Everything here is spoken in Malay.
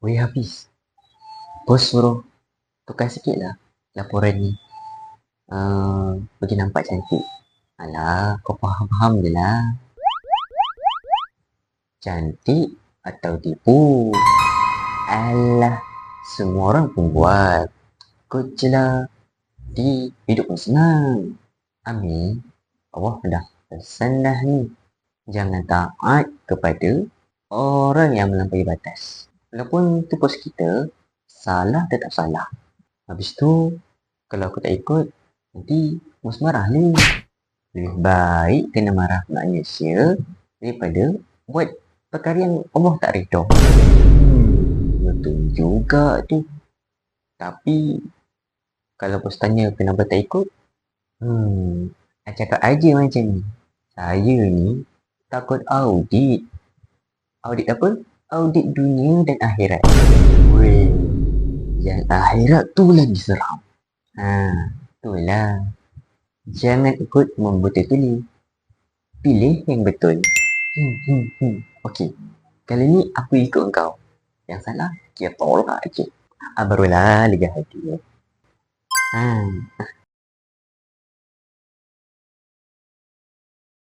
Weh habis. Bos suruh tukar sikit lah laporan ni. Bagi nampak cantik. Alah, kau faham-faham je lah. Cantik atau tipu? Alah, semua orang pun buat. Ikut je lah. Di hidup pun senang. Amin. Allah dah pesan dah ni. Jangan taat kepada orang yang melampaui batas. Walaupun tu bos kita, salah tetap salah. Habis tu, kalau aku tak ikut, nanti bos marah ni. Lebih baik kena marah manusia daripada buat perkara yang Allah tak redha. Betul juga tu. Tapi, kalau bos tanya kenapa tak ikut, cakap aja macam ni. Saya ni takut audit. Audit apa? Audit dunia dan akhirat. Weh, yang akhirat tu lagi seram. Itulah. Jangan ikut membetul-tuli. Pilih yang betul. Okey. Kali ni aku ikut kau. Yang salah, kita tolak je. Barulah lega hati.